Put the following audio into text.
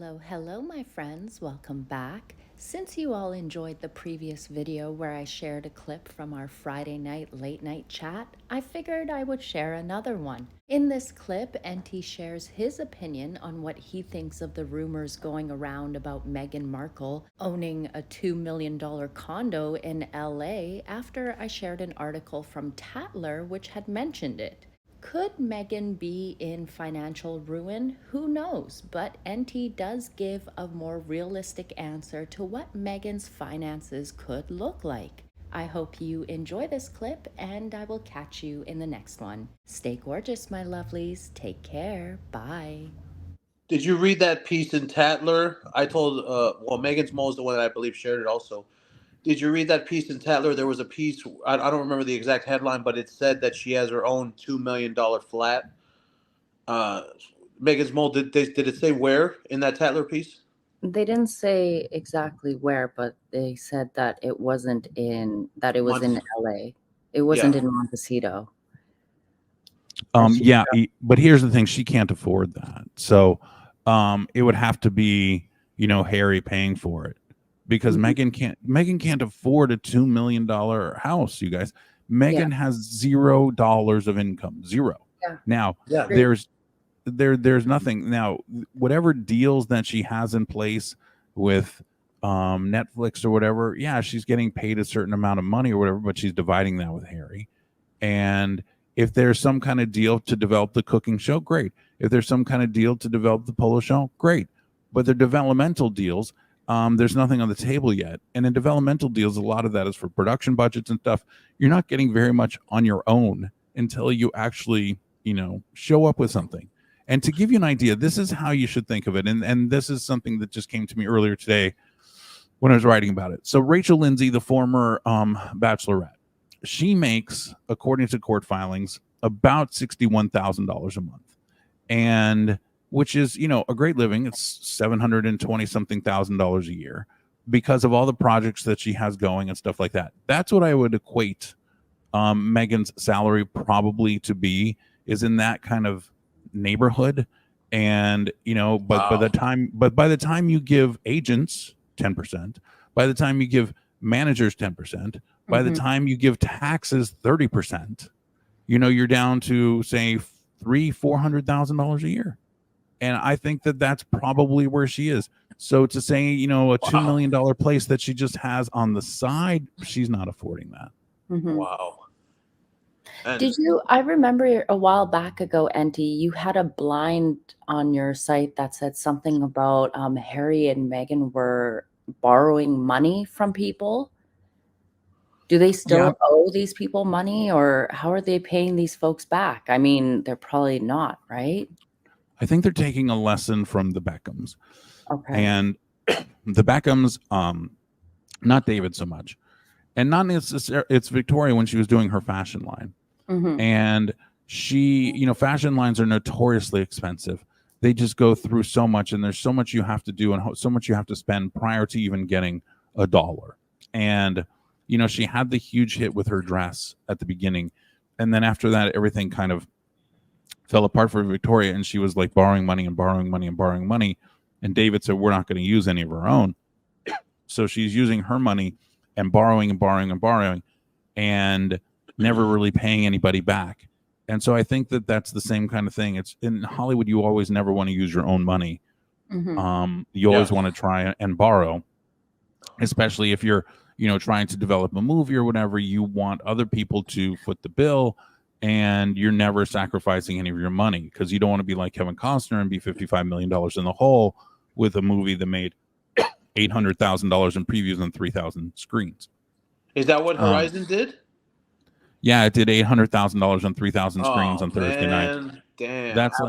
Hello, my friends. Welcome back. Since you all enjoyed the previous video where I shared a clip from our Friday night late night chat, I figured I would share another one. In this clip, Enty shares his opinion on what he thinks of the rumors going around about Meghan Markle owning a $2 million condo in LA after I shared an article from Tatler which had mentioned it. Could Meghan be in financial ruin? Who knows? But Enty does give a more realistic answer to what Meghan's finances could look like. I hope you enjoy this clip, and I will catch you in the next one. Stay gorgeous, my lovelies. Take care. Bye. Did you read that piece in Tatler? I told, MeghansMole is the one that I believe shared it also. Did you read that piece in Tatler? There was a piece, I don't remember the exact headline, but it said that she has her own $2 million flat. Uh, MeghansMole, did it say where in that Tatler piece? They didn't say exactly where, but they said that it was in LA. It wasn't Yeah. in Montecito. But here's the thing: she can't afford that, so it would have to be, Harry paying for it, because Meghan can't afford a $2 million house. You guys, Meghan has $0 of income, zero. Yeah. Now there's nothing now. Whatever deals that she has in place with Netflix or whatever, she's getting paid a certain amount of money or whatever, but she's dividing that with Harry. And if there's some kind of deal to develop the cooking show, great. If there's some kind of deal to develop the polo show, great. But they're developmental deals. There's nothing on the table yet. And in developmental deals, a lot of that is for production budgets and stuff. You're not getting very much on your own until you actually, show up with something. And to give you an idea, this is how you should think of it. And this is something that just came to me earlier today when I was writing about it. So Rachel Lindsay, the former Bachelorette, she makes, according to court filings, about $61,000 a month, and which is, a great living. It's $720 something thousand a year because of all the projects that she has going and stuff like that. That's what I would equate Meghan's salary probably to be, is in that kind of neighborhood. And by the time you give agents 10%, by the time you give managers 10%, by the time you give taxes 30%, you're down to say $400,000 a year. And I think that that's probably where she is. So to say, a $2 million place that she just has on the side, she's not affording that. Wow. I remember a while back ago, Enty, you had a blind on your site that said something about Harry and Meghan were borrowing money from people. Do they still owe these people money, or how are they paying these folks back? I mean, they're probably not, right? I think they're taking a lesson from the Beckhams. Okay. And the Beckhams, not David so much, and not necessarily, it's Victoria when she was doing her fashion line. And she, fashion lines are notoriously expensive. They just go through so much, and there's so much you have to do and so much you have to spend prior to even getting a dollar. And she had the huge hit with her dress at the beginning, and then after that everything kind of fell apart for Victoria, and she was like borrowing money and borrowing money and borrowing money. And David said, we're not going to use any of our own. So she's using her money and borrowing and borrowing and borrowing, and never really paying anybody back. And so I think that that's the same kind of thing. It's in Hollywood, you always never want to use your own money. You always want to try and borrow, especially if you're, trying to develop a movie or whatever. You want other people to foot the bill, and you're never sacrificing any of your money, because you don't want to be like Kevin Costner and be $55 million in the hole with a movie that made $800,000 in previews on 3,000 screens. Is that what Horizon did? Yeah, it did $800,000 on 3,000 screens on Thursday night. Damn. That's